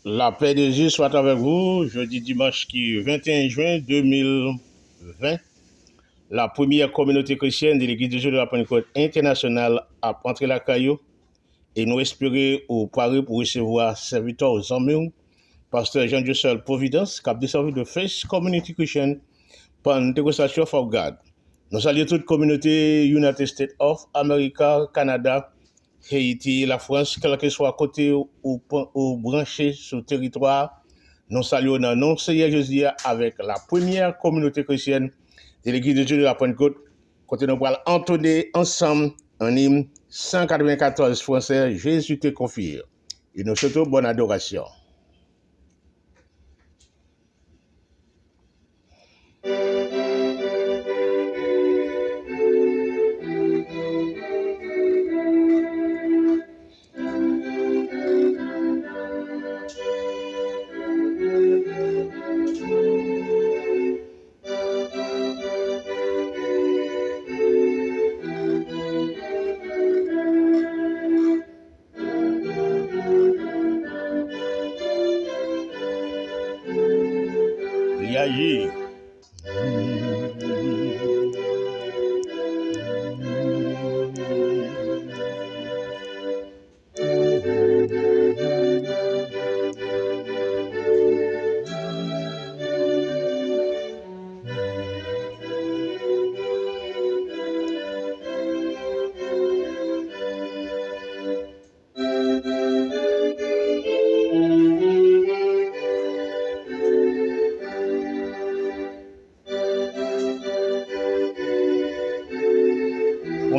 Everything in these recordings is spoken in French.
La paix de Dieu soit avec vous. Jeudi dimanche qui 21 juin 2020, la première communauté chrétienne de l'Église de Dieu de la Pentecôte internationale a entré la caillou et nous espérons au Paris pour recevoir serviteur aux hommes, pasteur Jean Dieu Providence, cap de service de First Community Christian Pentecostal Church of God. Nous saluons toute communauté United States of America, Canada, Haïti, la France, quel que soit côté ou branché sur le territoire. Nous saluons dans nom Seigneur Jésus avec la première communauté chrétienne de l'Église de Dieu de la Pentecôte. Côté nous allons entonner ensemble un hymne 194 français, Jésus te confie. Et nous souhaitons bonne adoration. Agir.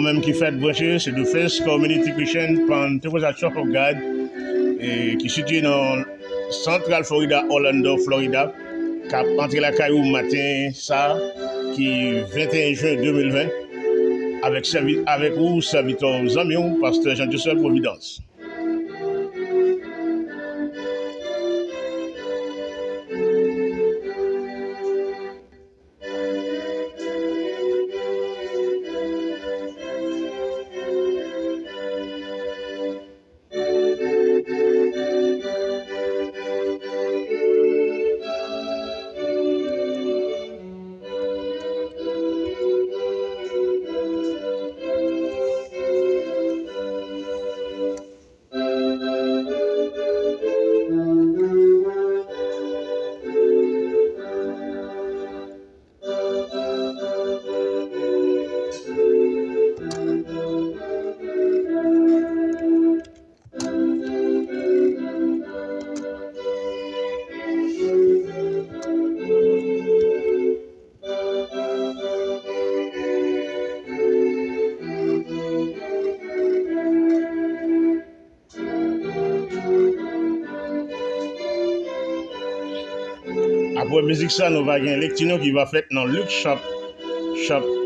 Même qui fait brancher, c'est de First Community Christian Pentecostal Church of God, qui est situé dans Central Florida, Orlando, Florida, qui a entré la caillou matin, ça, qui 21 juin 2020, avec vous, serviteur aux amis, pasteur Jean Dieu Providence. Après musique ça, nous allons une lecture qui va faire dans Luc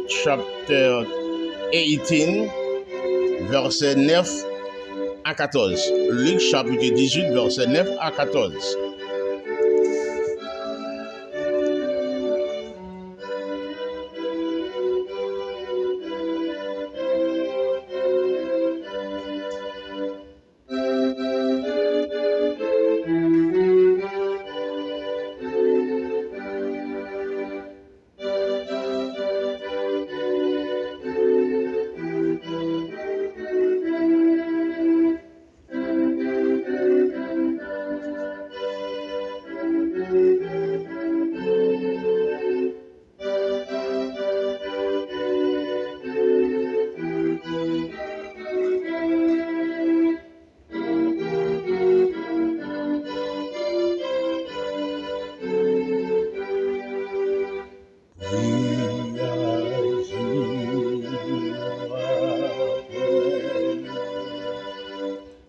chapter 18, verset 9 à 14. Luc chapitre 18, verset 9 à 14.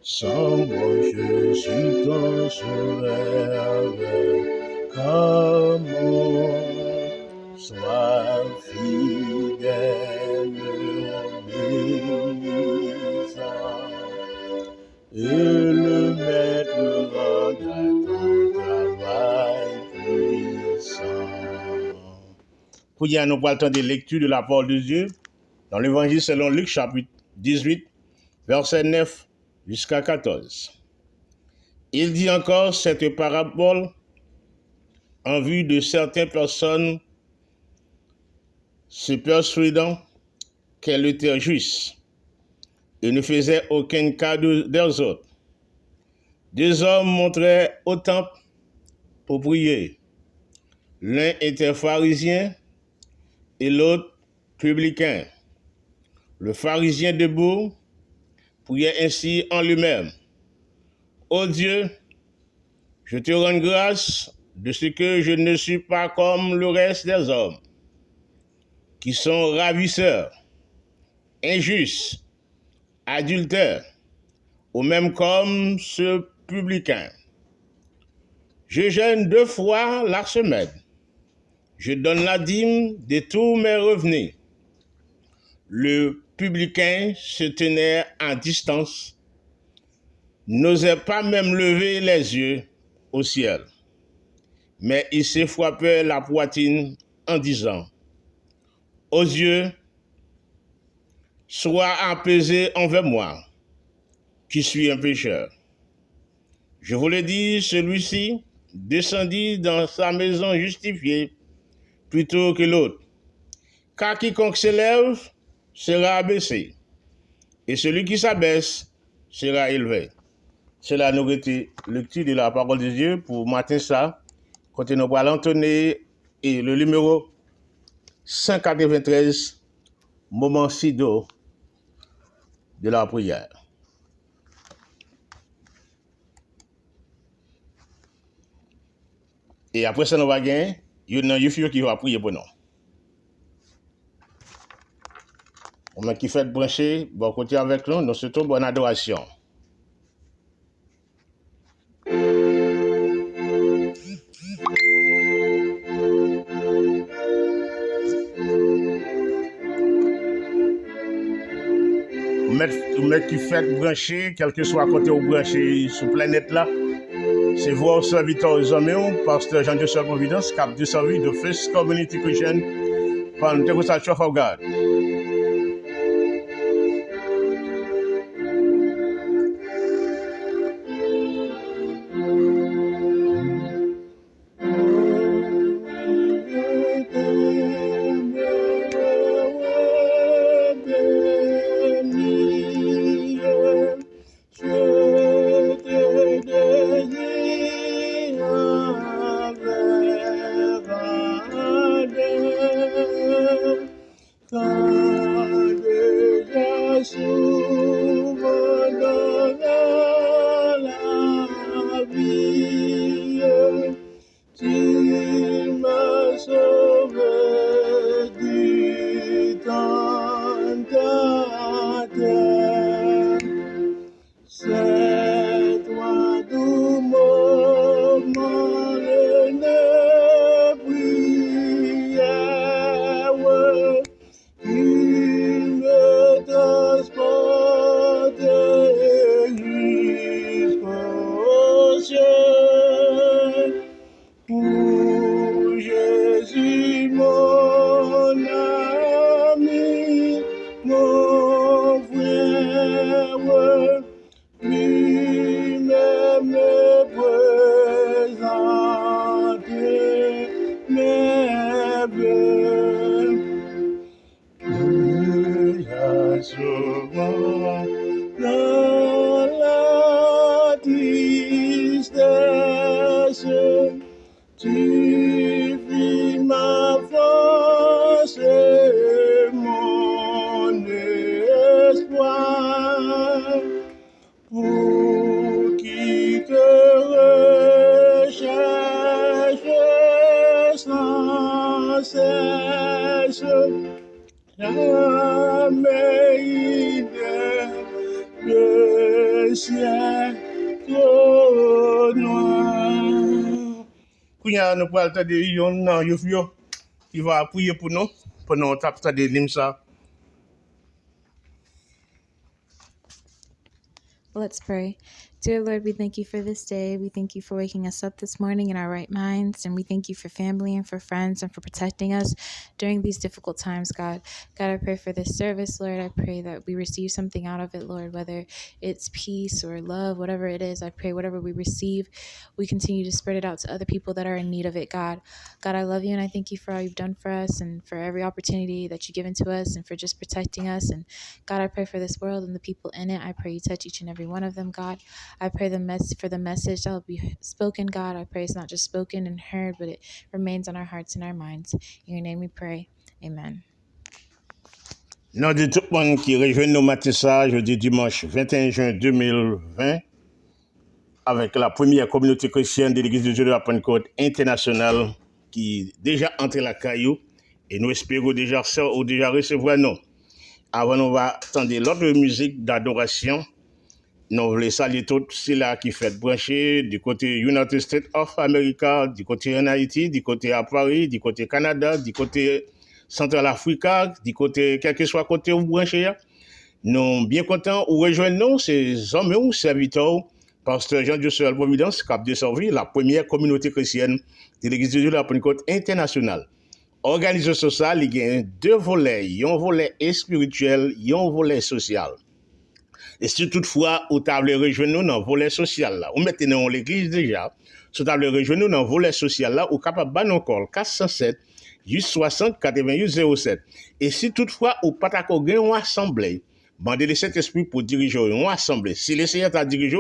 Sans moi je suis ton sauveur, comment sois fidèle, obéissant, et le maître rendra ton travail puissant. Pour dire, nous parlons de lecture de la parole de Dieu dans l'évangile selon Luc chapitre 18, verset 9 jusqu'à 14. Il dit encore cette parabole en vue de certaines personnes se persuadant qu'elles étaient justes et ne faisaient aucun cas des autres. Deux hommes montraient au temple pour prier. L'un était pharisien et l'autre publicain. Le pharisien debout priait ainsi en lui-même. Ô Dieu, je te rends grâce de ce que je ne suis pas comme le reste des hommes, qui sont ravisseurs, injustes, adultères, ou même comme ce publicain. Je jeûne 2 fois la semaine. Je donne la dîme de tous mes revenus. Le publicain se tenait à distance, n'osait pas même lever les yeux au ciel. Mais il se frappait la poitrine en disant, « Ô Dieu, sois apaisé envers moi, qui suis un pécheur. » Je vous le dis, celui-ci descendit dans sa maison justifié plutôt que l'autre. Car quiconque s'élève sera abaissé, et celui qui s'abaisse sera élevé. C'est la lecture de la parole de Dieu pour matin ça, quand nous allons entonner le numéro 193, moment sido de la prière. Et après ça, nous va gagner, il y a un qui va prier pour nous. On a qui fait brancher, bon côté avec nous, nous souhaitons bonne adoration. Vous mettez qui fait brancher, quel que soit côté où brancher sur la planète là, c'est votre serviteur aux hommes, pasteur Jean-Joseph Providence, cap de service de First Community Christian, Pentecostal Church of God. Nous pouvons entendre qui va prier pour nous taper des lignes ça. Let's pray. Dear Lord, we thank you for this day. We thank you for waking us up this morning in our right minds. And we thank you for family and for friends and for protecting us during these difficult times, God. God, I pray for this service, Lord. I pray that we receive something out of it, Lord, whether it's peace or love, whatever it is. I pray whatever we receive, we continue to spread it out to other people that are in need of it, God. God, I love you and I thank you for all you've done for us and for every opportunity that you've given to us and for just protecting us. And God, I pray for this world and the people in it. I pray you touch each and every one of them, God. I pray for the message that will be spoken, God. I pray it's not just spoken and heard, but it remains on our hearts and our minds. In your name we pray. Amen. Nom de tout le monde qui rejoint nos matins ça, jeudi dimanche 21 juin 2020, avec la première communauté chrétienne de l'Église de Dieu de la Pentecôte internationale qui déjà entré la caillou et nous espérons déjà recevoir nous. Avant, nous va attendre l'autre musique d'adoration. Nous voulons saluer tous ceux-là qui fait brancher du côté United States of America, du côté en Haïti, du côté à Paris, du côté Canada, du côté Central Africa, du côté, quel que soit côté où vous branchez. Nous sommes bien contents de rejoindre nous, ces hommes ou serviteurs, Pasteur Jean Dieu Providence, cap de servir la première communauté chrétienne de l'Église de Dieu de la Pentecôte internationale. Organisation sociale, il y a deux volets, un volet spirituel et un volet social. Et si toutefois, vous avez rejoindre nous dans le volet social, là, vous mettez dans l'église déjà, si vous avez rejoindre nous dans le volet social, là, vous êtes capable de battre encore 407 860 88 07. Et si toutefois, vous n'avez pas une assemblée, bandez le Saint-Esprit pour diriger une assemblée. Si le Seigneur t'a dirigé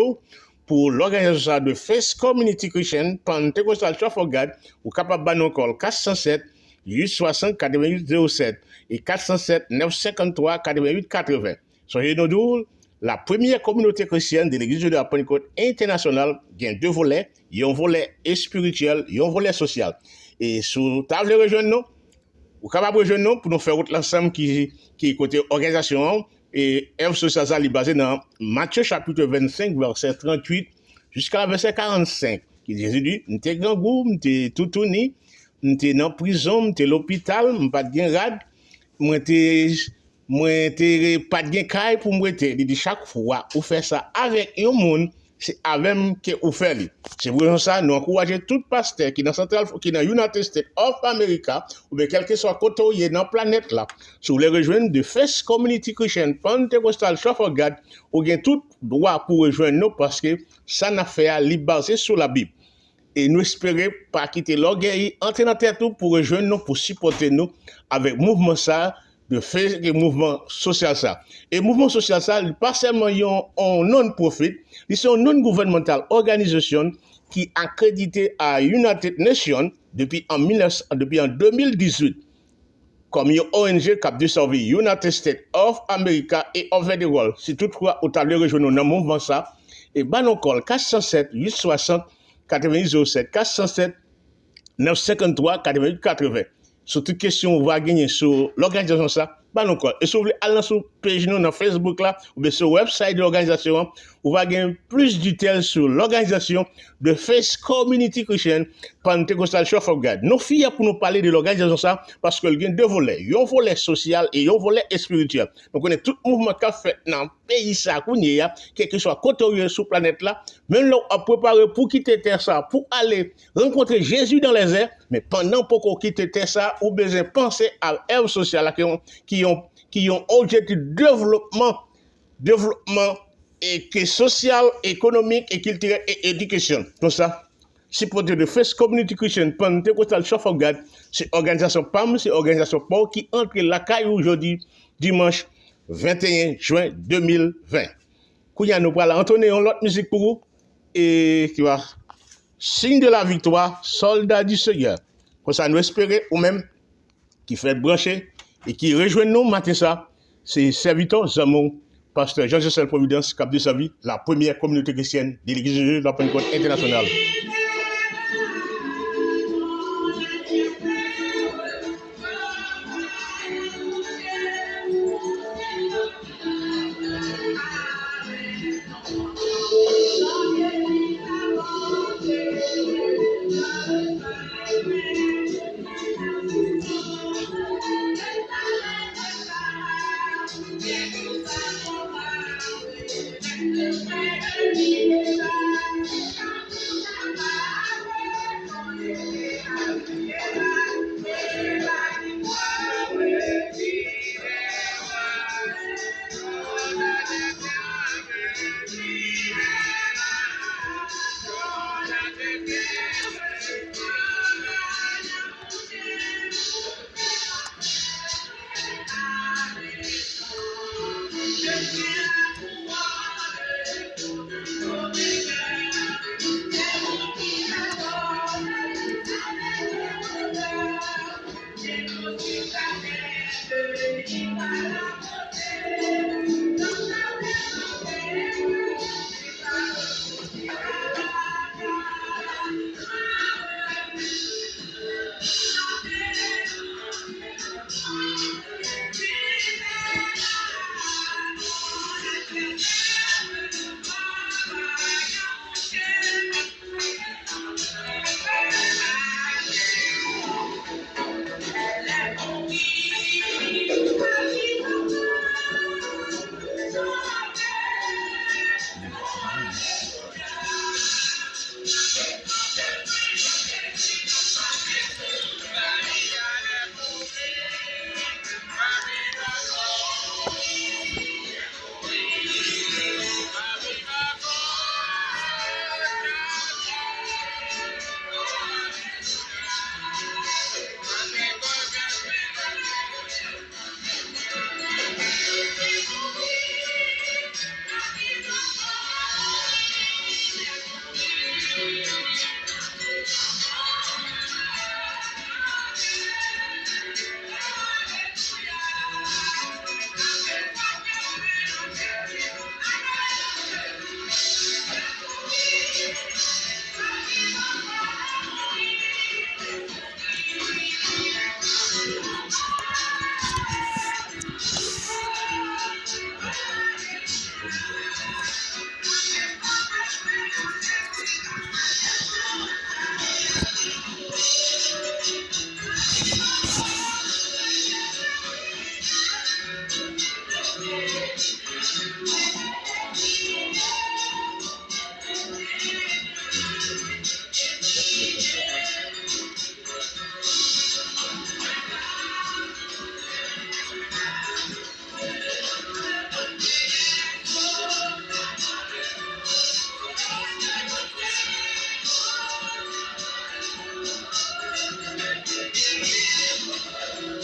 pour l'organisation de First Community Christian Pentecostal Church of God, vous êtes capable de battre encore 407 860 88 07 et 407 953 88 80. Soyez nous la première communauté chrétienne de l'Église de la Pentecôte internationale, il y a deux volets, il y a un volet spirituel, il y a un volet social. Et si vous voulez rejoindre nous, vous pouvez rejoindre nous pour nous faire l'ensemble qui est côté organisation. Et œuvre sociale est basée dans Matthieu chapitre 25, verset 38 jusqu'à verset 45. Qui Jésus dit, nous sommes grand goût, nous sommes tout tourné, nous sommes dans la prison, nous sommes à l'hôpital, nous sommes pas de rad, nous sommes pas de caille pour moi. Il dit chaque fois, vous faites ça avec un monde, c'est avec que vous faites. C'est pour ça nous encourageons tout pasteur qui dans Central, qui dans United States of America, ou bien quel que soit côté où il est dans la planète là, si vous voulez rejoindre The First Community Christian Pentecostal Church of God, vous avez tout droit pour rejoindre nous parce que ça n'a fait à basé sur la Bible. Et nous espérons pas quitter l'orgueil, entrer dans la tête pour rejoindre nous, pour supporter nous avec le mouvement ça, de faire le mouvement social ça. Et le mouvement social ça, pas seulement un non-profit, c'est une non-gouvernementale organisation qui est accréditée à United Nations depuis en 2018 comme une ONG qui a desservi United States of America et over the world. Si toutefois, vous avez rejoint dans le mouvement ça, et ben encore 407 860 88 07 407 953 88 80. Sur toute question, vous va gagner sur l'organisation ça, ben encore. Et si vous voulez aller sur la page nous dans Facebook là, ou bien sur le website de l'organisation, vous va gagner plus de détails sur l'organisation de First Community Christian Pentecostal Church of God. Nous filles pour nous parler de l'organisation ça, parce que il y a deux volets, un volet social et un volet spirituel. Donc on est tout mouvement qu'a fait dans le pays ça, quel que soit côté sur la planète là, même là on a préparé pour quitter terre ça, pour aller rencontrer Jésus dans les airs, mais pendant qu'on quitte terre ça, ou besoin penser à œuvre sociale qui ont objectif développement et que social, économique et culturel et éducation. Donc ça, c'est pour de First Community Christian Pentecostal Church of God, c'est organisation PAM, c'est organisation PAM qui entre la caille aujourd'hui, dimanche 21 juin 2020. Kouya nous allons entonner une autre musique pour vous et qui va signe de la victoire, soldat du Seigneur. Comme ça, nous espérons ou même qui fait brancher et qui rejoint nous matin ça, c'est serviteur Zamon, pasteur Jean-Joseph Providence, cap de sa vie, la première communauté chrétienne de l'Église de la Pentecôte internationale.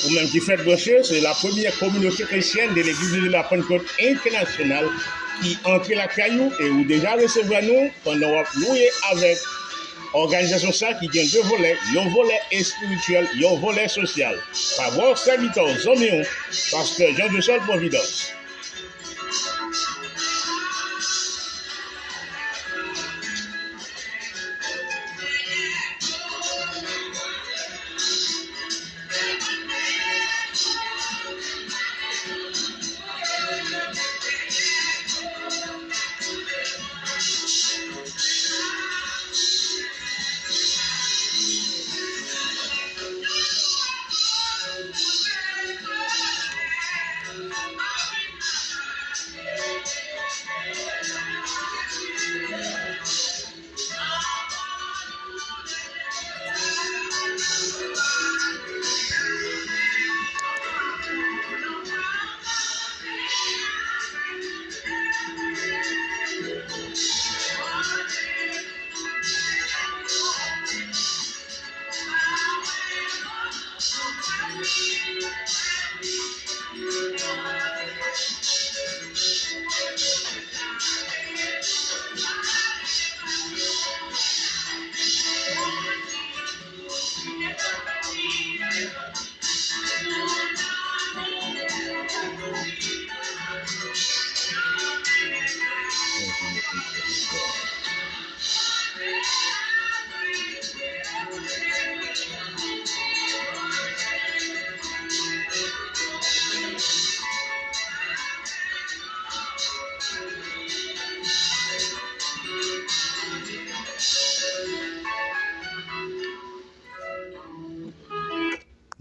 ou même qui fait brancher, c'est la première communauté chrétienne de l'église de la Pentecôte internationale qui entre la caillou et où déjà recevoir nous pendant louer avec organisation ça qui gagne deux volets, un volet spirituel et un volet social. Par vos serviteurs, hommes, pasteur Jean de Sol Providence.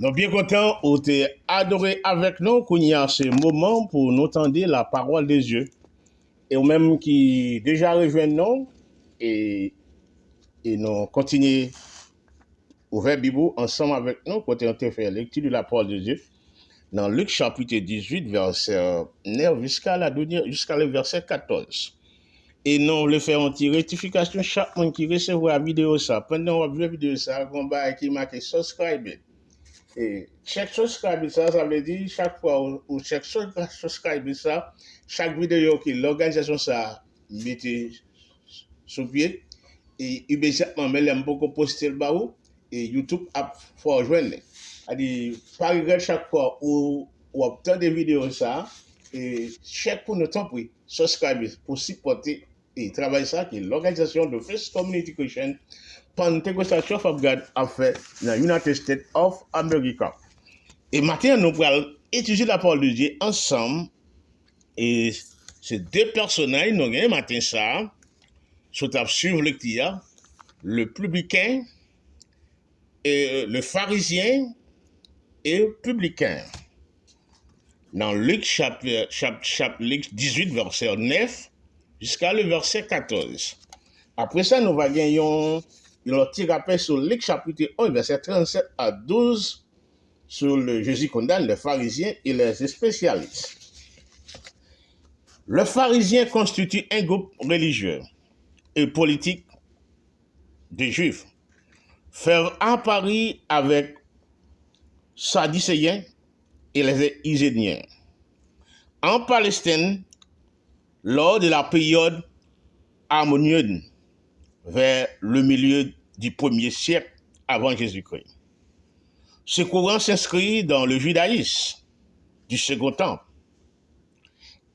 Nous bien contents ou t'es adoré avec nous qu'on y a ce moment pour nous tendre la parole des Dieu. Et ou même qui déjà rejoignent nous et nous continuons ouvert Bible ensemble avec nous quand on te fait lecture de la parole de Dieu dans Luc chapitre 18 verset 9 jusqu'à le verset 14. Et nous le faire en rectification chaque monde qui recevra la vidéo ça pendant la vidéo ça on va qui marqué subscribe. Et chaque subscribe ça veut dire chaque fois ou chaque subscribe ça chaque vidéo que l'organisation ça mettez sur pied et immédiatement mais l'aime beaucoup poster le baou et YouTube a faut rejoindre. C'est-à-dire par exemple chaque fois où obtient des vidéos ça et chaque pour notre temps pour subscribe pour supporter et travailler ça qui est l'organisation de First Community Christian Pentecostal Church of God a fait dans United States of America. Et maintenant, nous allons étudier la parole de Dieu ensemble. Et ces deux personnages, nous avons matin ça, sont à suivre lecture, le publicain, et le pharisien et le publicain. Dans Luc chapitre 18, verset 9, jusqu'à le verset 14. Après ça, nous allons gagner un petit rappel sur Luc chapitre 1, verset 37 à 12, sur le Jésus condamne les pharisiens et les spécialistes. Le pharisien constitue un groupe religieux et politique des Juifs, faire un pari avec Sadducéens et les Iséniens. En Palestine, lors de la période harmonieuse, vers le milieu du 1er siècle avant Jésus-Christ. Ce courant s'inscrit dans le judaïsme du Second Temple.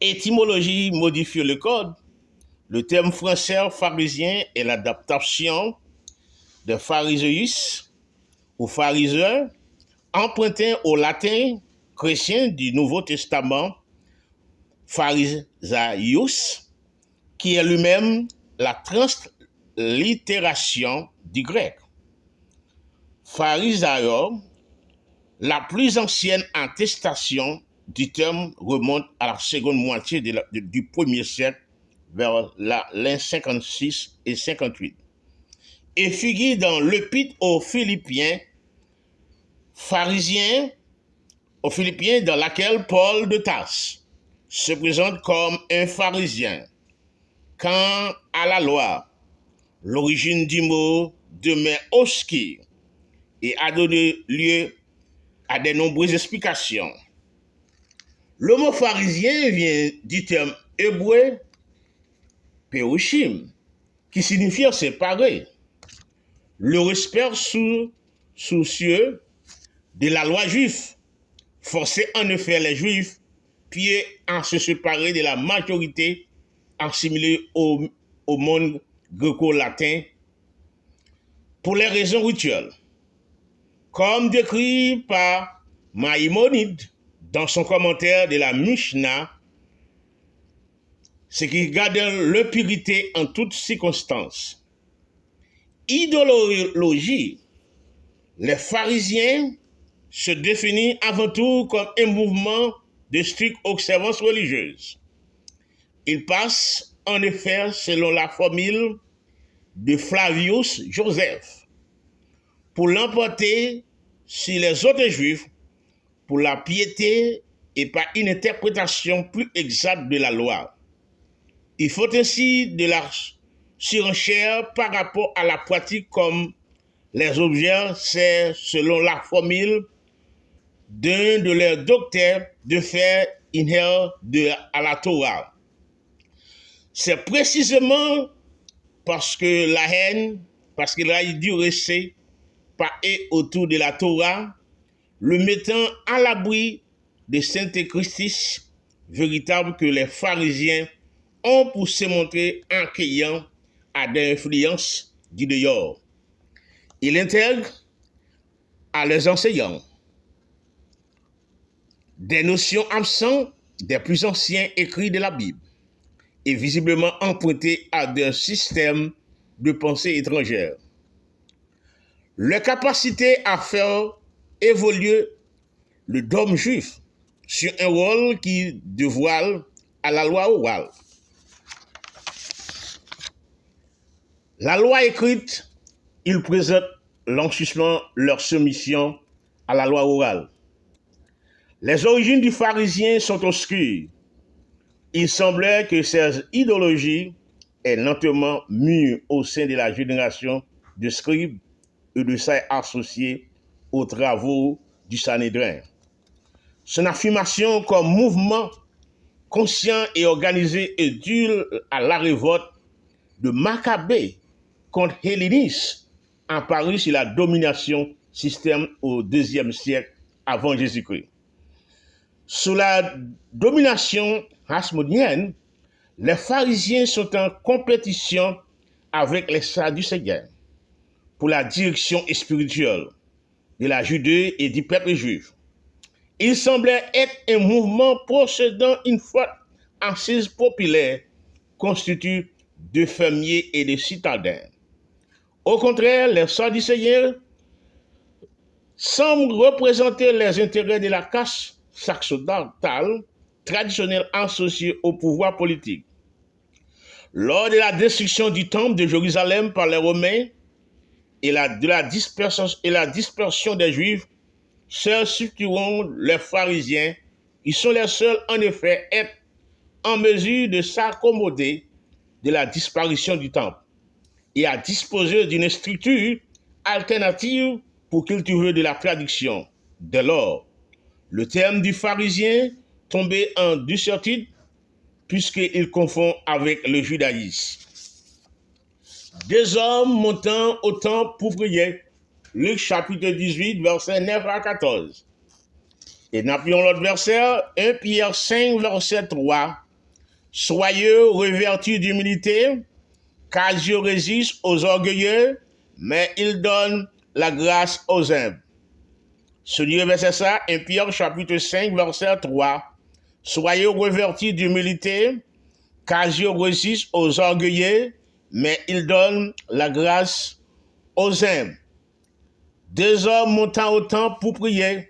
Étymologie modifie le code. Le terme français pharisien est l'adaptation de phariseus ou phariseur, emprunté au latin chrétien du Nouveau Testament, pharisaios, qui est lui-même la translittération du grec. Pharisaio, la plus ancienne attestation du terme remonte à la seconde moitié du 1er siècle, vers l'an 56 et 58, et figure dans l'épître aux Philippiens, pharisien aux Philippiens, dans laquelle Paul de Tarse se présente comme un pharisien. Quant à la loi, l'origine du mot demeure obscure et a donné lieu a de nombreuses explications. Le mot pharisien vient du terme hébreu perushim, qui signifie séparé. Le respect soucieux de la loi juive forçait en effet les Juifs puis à se séparer de la majorité assimilée au monde gréco-latin pour les raisons rituelles. Comme décrit par Maïmonide dans son commentaire de la Mishnah, c'est qu'ils gardent leur purité en toutes circonstances. Idéologie, les pharisiens se définissent avant tout comme un mouvement de stricte observance religieuse. Ils passent en effet selon la formule de Flavius Joseph pour l'emporter sur les autres juifs pour la piété et par une interprétation plus exacte de la loi. Il faut ainsi de la surenchère par rapport à la pratique comme les objets, c'est selon la formule d'un de leurs docteurs de faire inhère à la Torah. C'est précisément parce que la haine, parce qu'il a dû rester par et autour de la Torah, le mettant à l'abri de Sainte Christus véritable que les pharisiens ont pour se montrer accueillants à des influences du dehors. Il intègre à leurs enseignants des notions absentes des plus anciens écrits de la Bible et visiblement empruntées à des systèmes de pensée étrangères. Leur capacité à faire évoluer le dogme juif sur un rôle qui dévoile à la loi orale. La loi écrite, ils présentent l'enrichissement leur soumission à la loi orale. Les origines du pharisien sont obscures. Il semblait que ces idéologies aient lentement mû au sein de la génération de scribes et de ses associés aux travaux du Sanhédrin. Son affirmation comme mouvement conscient et organisé est due à la révolte de Maccabée contre Hellénisme apparue sur la domination système au IIe siècle avant Jésus-Christ. Sous la domination hasmonienne, les pharisiens sont en compétition avec les sadducéens pour la direction spirituelle de la Judée et du peuple juif. Il semblait être un mouvement possédant une forte assise populaire constituée de fermiers et de citadins. Au contraire, les sadducéens semblent représenter les intérêts de la caste sacerdotal traditionnelle associée au pouvoir politique. Lors de la destruction du temple de Jérusalem par les Romains et la dispersion des Juifs, seuls substitueront les pharisiens. Ils sont les seuls, en effet, à être en mesure de s'accommoder de la disparition du temple et à disposer d'une structure alternative pour cultiver de la traduction. Dès lors, le terme du pharisien tombait en désuétude puisqu'il confond avec le judaïsme. Deux hommes montant au temple pour prier. Luc chapitre 18, versets 9 à 14. Et n'appuyons l'autre verset, 1 Pierre 5, verset 3. Soyez revêtus d'humilité, car Dieu résiste aux orgueilleux, mais il donne la grâce aux humbles. Celui verset ça, 1 Pierre chapitre 5, verset 3. Soyez revêtus d'humilité, car Dieu résiste aux orgueilleux, mais il donne la grâce aux humbles. Deux hommes montant au temple pour prier,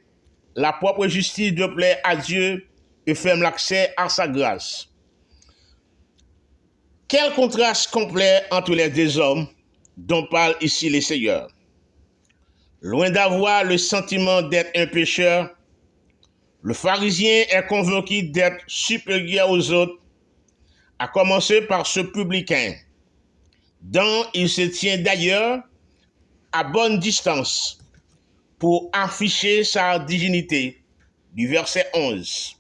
la propre justice de plaire à Dieu et ferme l'accès à sa grâce. Quel contraste complet entre les deux hommes dont parle ici le Seigneur. Loin d'avoir le sentiment d'être un pécheur, le pharisien est convaincu d'être supérieur aux autres, à commencer par ce publicain, dont il se tient d'ailleurs à bonne distance pour afficher sa dignité, du verset 11.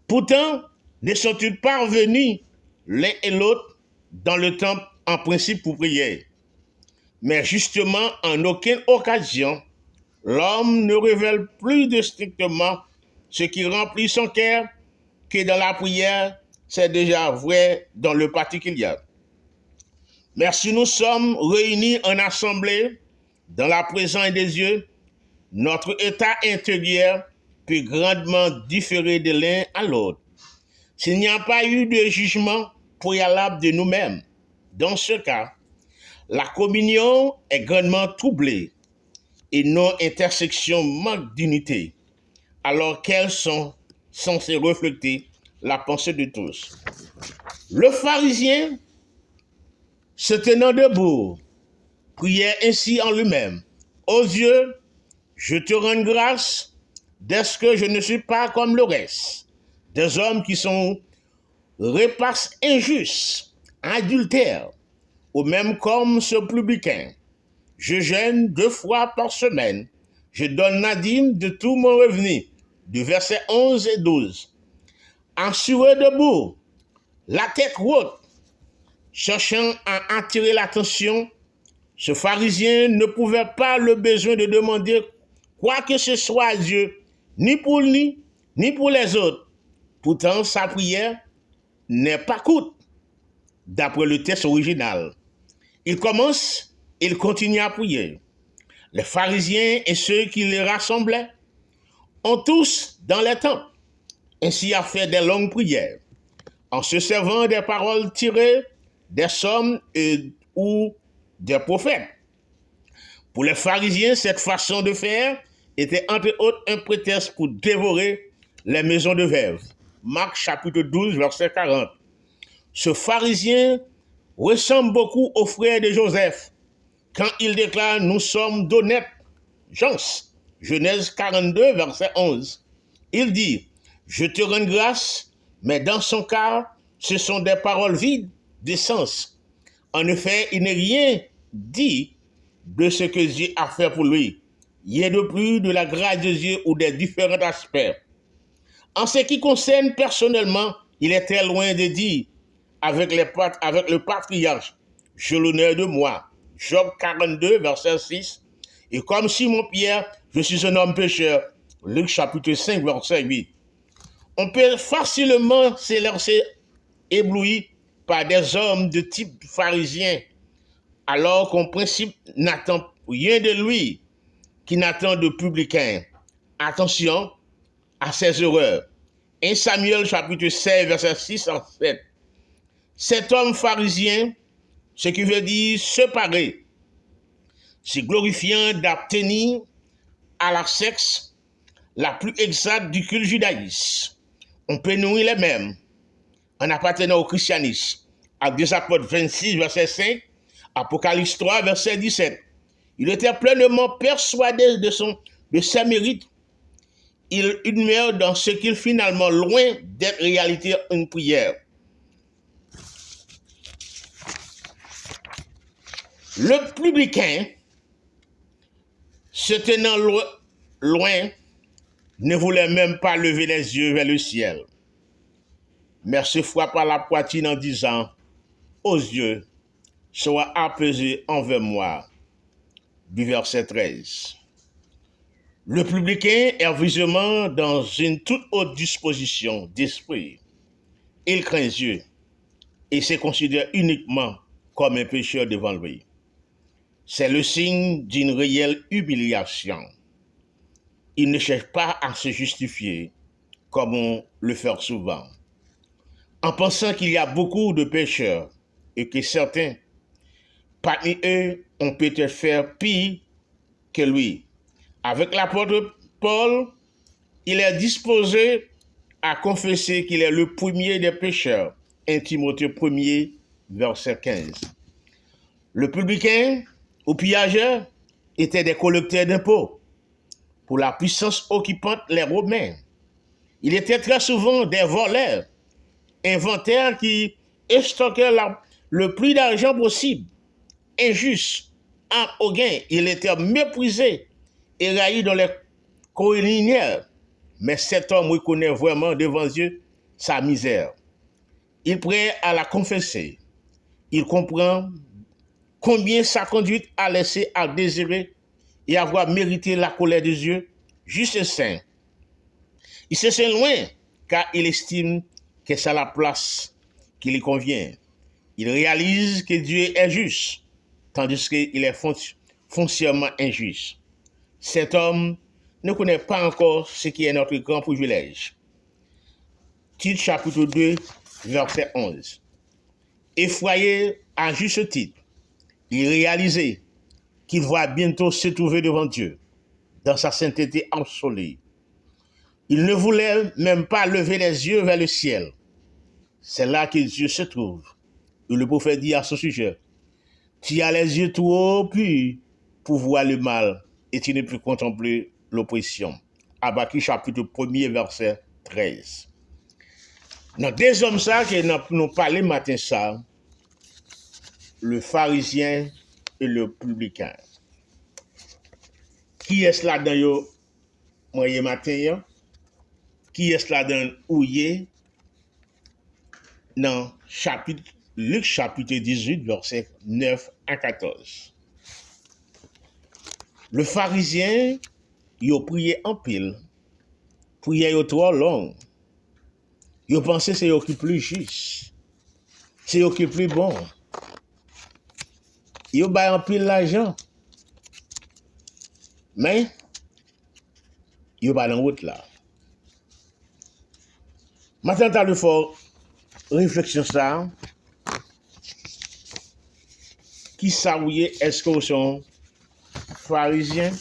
Pourtant, ne sont-ils pas revenus l'un et l'autre dans le temple en principe pour prier? Mais justement, en aucune occasion, l'homme ne révèle plus de strictement ce qui remplit son cœur que dans la prière, c'est déjà vrai dans le particulier. Mais si nous sommes réunis en assemblée, dans la présence des dieux, notre état intérieur peut grandement différer de l'un à l'autre. S'il n'y a pas eu de jugement préalable de nous-mêmes, dans ce cas, la communion est grandement troublée et nos intersections manquent d'unité, alors qu'elles sont censées refléter la pensée de tous. Le pharisien, se tenant debout, priait ainsi en lui-même. Ô Dieu, je te rends grâce d'être que je ne suis pas comme le reste, des hommes qui sont rapaces injustes, adultères, ou même comme ce publicain. Je jeûne 2 fois par semaine. Je donne la dîme de tout mon revenu. Du verset 11 et 12. Assuré debout, la tête haute, cherchant à attirer l'attention, ce pharisien ne pouvait pas le besoin de demander quoi que ce soit à Dieu, ni pour lui, ni pour les autres. Pourtant, sa prière n'est pas courte, d'après le texte original. Il commence, il continue à prier. Les pharisiens et ceux qui les rassemblaient ont tous, dans les temples, ainsi à faire des longues prières, en se servant des paroles tirées des psaumes ou des prophètes. Pour les pharisiens, cette façon de faire était entre autres un prétexte pour dévorer les maisons de veuves. Marc chapitre 12, verset 40. Ce pharisien ressemble beaucoup au frère de Joseph quand il déclare « Nous sommes d'honnêtes gens ». Genèse 42, verset 11. Il dit « Je te rends grâce », mais dans son cas, ce sont des paroles vides de sens. En effet, il n'est rien dit de ce que Dieu a fait pour lui. Rien de plus de la grâce de Dieu ou des différents aspects. En ce qui concerne personnellement, il est très loin de dire avec le patriarche, je l'honneur de moi. Job 42, verset 6. Et comme Simon-Pierre, je suis un homme pécheur. Luc chapitre 5, verset 8. On peut facilement se laisser ébloui par des hommes de type pharisien, alors qu'en principe n'attend rien de lui, qui n'attend de publicain. Attention à ces erreurs. 1 Samuel chapitre 16, verset 6 à 7. Cet homme pharisien, ce qui veut dire séparer, se glorifiant d'appartenir à la sexe la plus exacte du culte judaïsme. On peut nourrir les mêmes en appartenant au christianisme. Actes des Apôtres 26, verset 5, Apocalypse 3, verset 17. Il était pleinement persuadé de ses mérites. Il meurt dans ce qu'il finalement, loin d'être réalité, une prière. Le publicain, se tenant loin, ne voulait même pas lever les yeux vers le ciel, mais se frappa la poitrine en disant, « Ô Dieu, sois apaisé envers moi. » Du verset 13. Le publicain est visiblement dans une toute autre disposition d'esprit. Il craint Dieu et se considère uniquement comme un pécheur devant lui. C'est le signe d'une réelle humiliation. Il ne cherche pas à se justifier comme on le fait souvent, en pensant qu'il y a beaucoup de pécheurs et que certains, parmi eux, ont peut-être fait pire que lui. Avec l'apôtre Paul, il est disposé à confesser qu'il est le premier des pécheurs. 1 Timothée 1er, verset 15. Le publicain ou pillageur étaient des collecteurs d'impôts pour la puissance occupante les Romains. Il était très souvent des voleurs, inventaires qui stockaient le plus d'argent possible, injuste, au gain. Il était méprisé éraillé dans les collinières. Mais cet homme reconnaît vraiment devant Dieu sa misère. Il est prêt à la confesser. Il comprend combien sa conduite a laissé à désirer et avoir mérité la colère de Dieu, juste et saint. Il se sent loin car il estime que c'est la place qui lui convient. Il réalise que Dieu est juste, tandis qu'il est foncièrement injuste. Cet homme ne connaît pas encore ce qui est notre grand privilège. Tite chapitre 2, verset 11. Effrayé à juste titre, il réalisait qu'il va bientôt se trouver devant Dieu, dans sa sainteté absolue. Il ne voulait même pas lever les yeux vers le ciel. C'est là que Dieu se trouve. Et le prophète dit à ce sujet, tu as les yeux tout haut puis pour voir le mal et tu ne peux contempler l'oppression. Habakkuk chapitre 1er verset 13. Dans deux hommes ça que nous parlons matin ça, le pharisien et le publicain. Qui est-ce là dans yo moyen matin? Qui est-ce là dans ouye? Dans Luc chapitre 18 verset 9 à 14. Le pharisien, il a prié en pile. Prié trop long. Il a pensé que c'est eux qui plus juste. C'est eux qui plus bon. Il a en pile l'argent. Mais, il a pas dans route là. Maintenant, tu as le fort réflexion ça. Qui s'avouait est-ce que vous sont pharisiens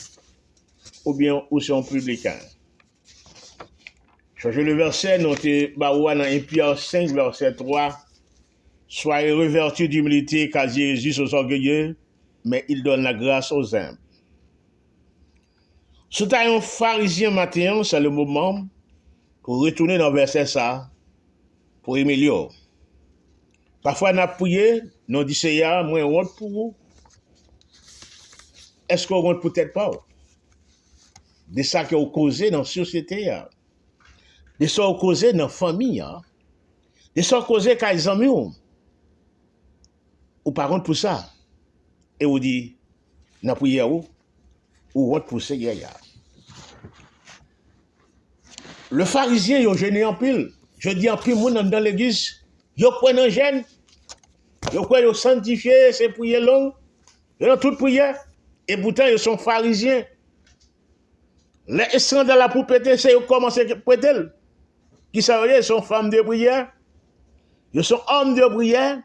ou bien vous sont publicains? Changez le verset, notez dans 1 Pierre 5, verset 3. Soyez revêtus d'humilité, car Dieu résiste aux orgueilleux, mais il donne la grâce aux humbles. Si tu as un pharisien matin, c'est le moment pour retourner dans le verset ça, pour améliorer. Parfois, on a prié, nous disons, moi, on pour vous. Est-ce qu'on ne peut-être pas? De ça qui a causé dans la société, de ça qui a causé dans la famille, de ça qui a causé quand les amis ou par contre pour ça. Et on dit, dans la prière, ou on pour ça, le pharisien, il a gêné en pile. Je dis en pile, monde dans l'église, il prend un gêne. Ils sanctifié, c'est prière longue. Ils ont toute prière. Et pourtant, ils sont pharisiens. Les sont dans la pour péter, c'est eux commencent à péter. Qui savent, ils sont femmes de prière. Ils sont hommes de prière.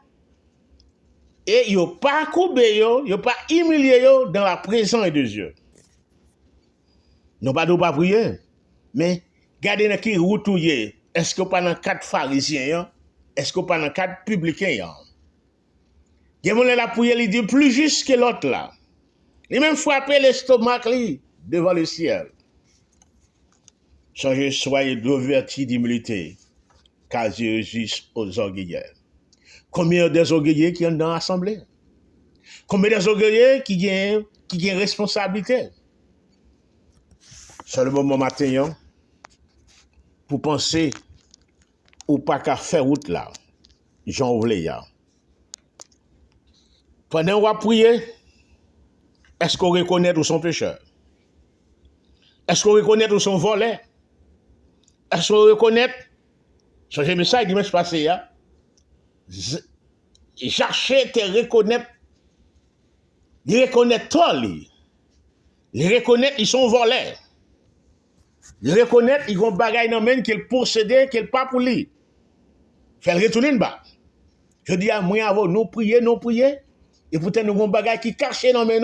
Et ils n'ont pas coupé, ils n'ont pas humilié dans la présence de Dieu. Ils n'ont pas de pas prier. Mais, regardez dans qui routouillé. Est-ce que pas dans quatre pharisiens, est-ce que pas dans quatre publicains? Il y a la prière, il dit plus juste que l'autre là. Il même frappé l'estomac devant le ciel. Soyez revêtus d'humilité, car Dieu résiste aux orgueilleux. Combien des orgueilleux qui sont dans l'assemblée? Combien des orgueilleux qui ont responsabilité? C'est le moment matin pour penser ou pas qu'à faire route là. Jean voulait. Pendant qu'on va prier, est-ce qu'on reconnaît tout son pécheur? Est-ce qu'on reconnaît tout son volet? Est-ce qu'on reconnaît, changez le message dimanche passé, chercher te reconnaître, il reconnaît toi, il reconnaît ils sont volés. Il reconnaît ils ont bagaille dans main qu'il possédait, qu'il pas pour lui. Fait le retourner en bas. Je dis à moi avant nous prier, et pourtant nous avons bagaille qui caché dans main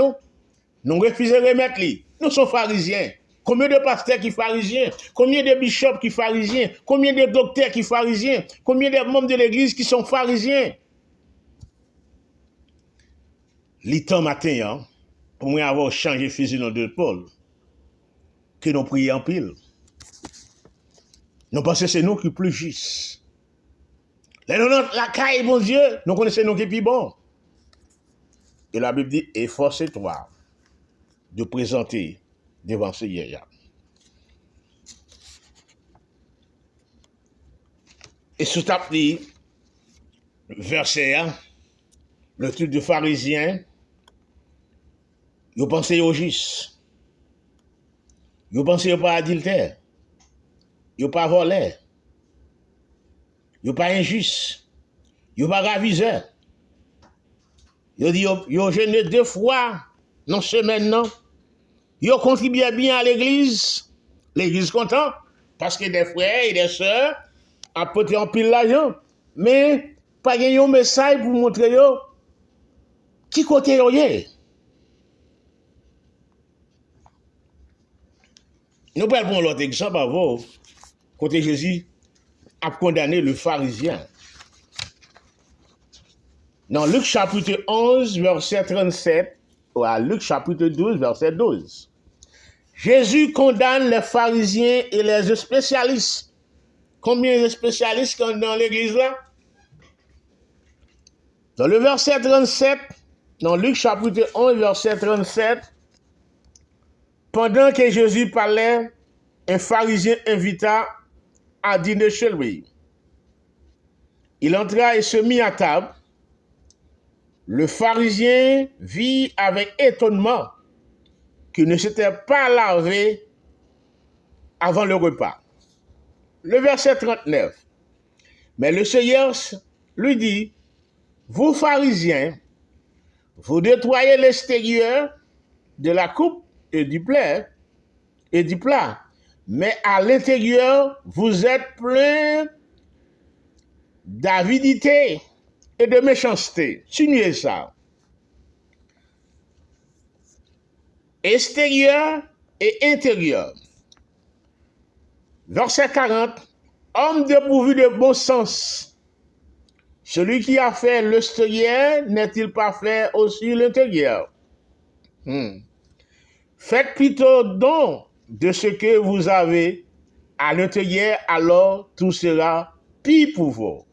nous refusons de remettre lui. Nous sommes pharisiens. Combien de pasteurs qui sont pharisiens? Combien de bishops qui sont pharisiens? Combien de docteurs qui sont pharisiens? Combien de membres de l'église qui sont pharisiens? L'état matin, pour moi avoir changé fusil dans deux pôles, que nous prions en pile. Nous pensons que c'est nous qui plus juste. La caille, mon Dieu, nous connaissons nous qui plus bon. Et la Bible dit, efforcez-toi de présenter devant ce Seigneur. Et sous tape dit, verset, le truc de pharisien, vous pensez au juste, vous pensez pas adultère, vous pas volé, vous pas injuste, vous pas raviseur. Vous dit, vous jeûné 2 fois dans la semaine, non? Vous contribuez bien à l'église content, parce que des frères et des sœurs apportent en pile l'argent, mais pas un message pour montrer yo qui côté yo est. Nous prenons l'autre exemple avant, côté Jésus a condamné le pharisien. Dans Luc chapitre 11, verset 37, ou à Luc chapitre 12, verset 12. Jésus condamne les pharisiens et les spécialistes. Combien de spécialistes dans l'église là? Dans le verset 37, dans Luc chapitre 11, verset 37, pendant que Jésus parlait, un pharisien invita à dîner chez lui. Il entra et se mit à table. Le pharisien vit avec étonnement qu'il ne s'était pas lavé avant le repas. Le verset 39. Mais le Seigneur lui dit, vous pharisiens, vous nettoyez l'extérieur de la coupe et du plat, mais à l'intérieur, vous êtes plein d'avidité et de méchanceté. Signez ça. Extérieur et intérieur. Verset 40. Homme dépourvu de bon sens. Celui qui a fait l'extérieur n'est-il pas fait aussi l'intérieur? Faites plutôt don de ce que vous avez à l'intérieur, alors tout sera pire pour vous.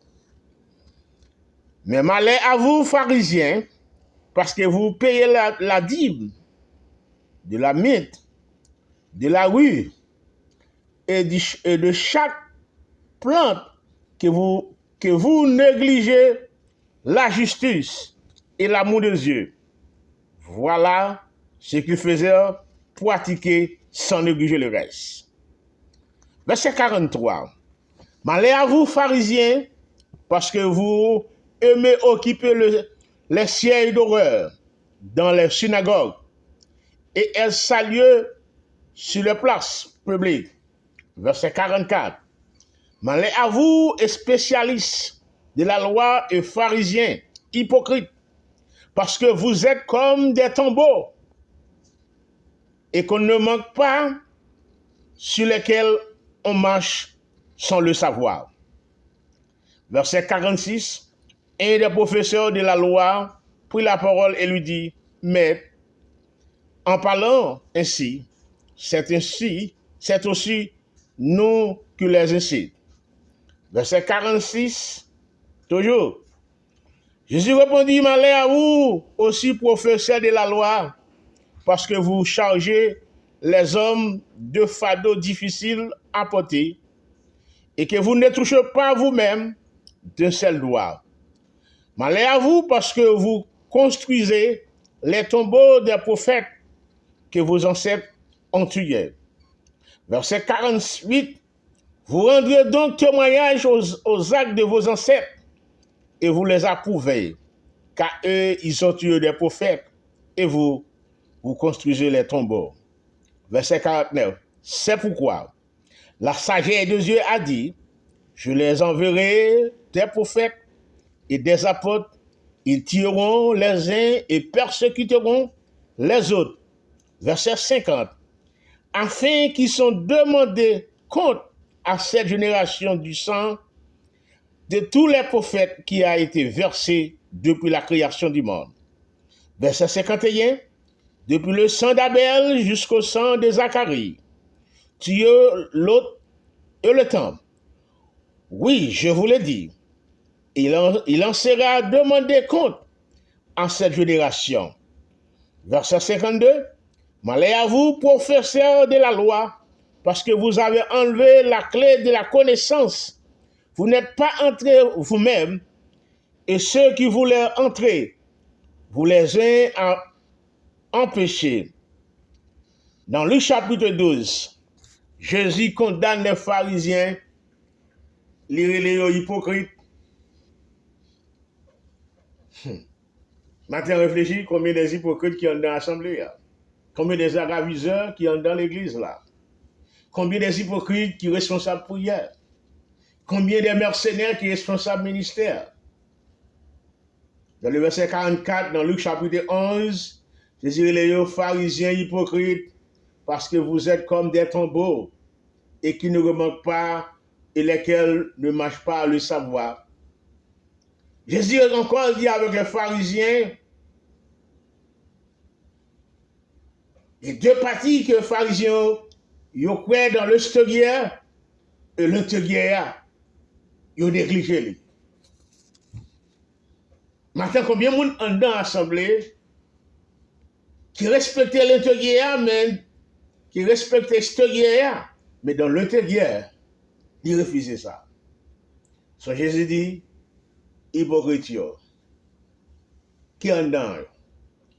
Mais malheur à vous, pharisiens, parce que vous payez la dîme de la myrte, de la rue et de chaque plante que vous négligez la justice et l'amour de Dieu. Voilà ce qu'il faisait pratiquer sans négliger le reste. Verset 43. Malheur à vous, pharisiens, parce que vous aimez occuper les sièges d'horreur dans les synagogues et elles saluent sur les places publiques. Verset 44. Malheur à vous, spécialistes de la loi et pharisiens, hypocrites, parce que vous êtes comme des tombeaux et qu'on ne manque pas sur lesquels on marche sans le savoir. Verset 46. Un des professeurs de la loi prit la parole et lui dit, Maître, en parlant ainsi, c'est aussi nous qui les incitent. Verset 46, toujours. Jésus répondit, malheur à vous, aussi professeurs de la loi, parce que vous chargez les hommes de fardeaux difficiles à porter et que vous ne touchez pas vous-même d'un seul doigt. Malheur à vous, parce que vous construisez les tombeaux des prophètes que vos ancêtres ont tués. Verset 48. Vous rendrez donc témoignage aux actes de vos ancêtres et vous les approuvez, car eux, ils ont tué des prophètes et vous construisez les tombeaux. Verset 49. C'est pourquoi la sagesse de Dieu a dit, je les enverrai des prophètes et des apôtres, ils tueront les uns et persécuteront les autres. Verset 50. Afin qu'ils sont demandés compte à cette génération du sang de tous les prophètes qui a été versé depuis la création du monde. Verset 51. Depuis le sang d'Abel jusqu'au sang de Zacharie, tué l'autre et le temple. Oui, je vous le dis, il en sera demandé compte en cette génération. Verset 52. Malheur à vous, professeurs de la loi, parce que vous avez enlevé la clé de la connaissance. Vous n'êtes pas entrés vous-même, et ceux qui voulaient entrer, vous les avez empêchés. Dans Luc chapitre 12, Jésus condamne les pharisiens, les hypocrites. Maintenant, réfléchis combien des hypocrites qui sont dans l'assemblée. Combien des araviseurs qui sont dans l'église là. Combien des hypocrites qui sont responsables pour hier. Combien de mercenaires qui sont responsables ministère. Dans le verset 44, dans Luc chapitre 11, Jésus les pharisiens hypocrites, parce que vous êtes comme des tombeaux et qui ne remontent pas et lesquels ne marchent pas à le savoir. Jésus encore dit avec les pharisiens, il y a deux parties que les pharisiens ils croient dans l'extérieur et l'intérieur, ils ont négligé. Maintenant, combien de monde en dans l'assemblée qui respectait l'intérieur, mais qui respectait l'extérieur, mais dans l'intérieur, ils refusaient ça. So Jésus dit, hypocrite, qui en dans?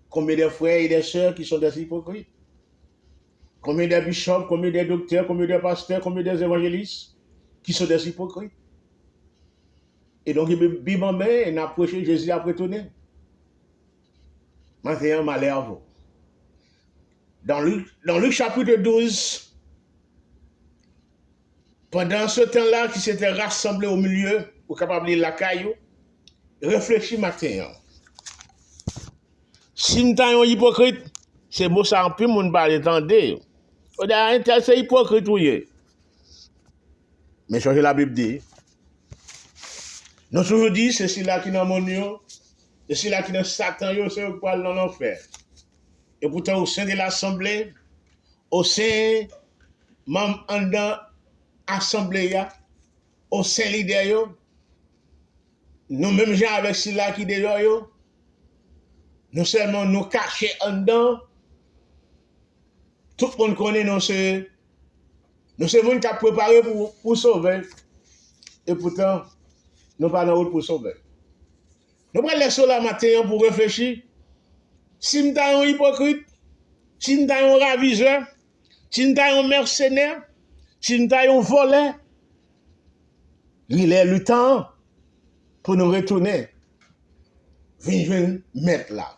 Combien de frères et de sœurs qui sont des hypocrites? Combien de bishops, combien de docteurs, combien de pasteurs, combien d'évangélistes qui sont des hypocrites? Et donc, il m'a mis et n'a approché Jésus après tourner. Maintenant, malheur à vous. Dans Luc chapitre 12, pendant ce temps-là qui s'était rassemblé au milieu pour capable de la caillou, réfléchis matin. Si nous sommes hypocrite, c'est beau ça en plus, mon ne pas entendre. C'est hypocrite, oui. Mais changer la Bible dit. Nous toujours dit, c'est celui-là qui est dans mon lieu, c'est celui-là qui est dans Satan, c'est le poil dans l'enfer. Et pourtant, au sein de l'assemblée, au sein de l'assemblée, au sein de l'idée, nous mêmes gens avec celui-là qui est dehors, nous seulement nous cacher en dedans, tout le monde connaît nous c'est le monde qui a préparé pour sauver. Et pourtant, nous pas dans route pour sauver. Nous prenons laisser la matin pour réfléchir. Si nous sommes un hypocrite, si nous sommes un raviseur, si nous sommes un mercenaire, si nous sommes un voleur, il est le temps pour nous retourner. Venir mettre là.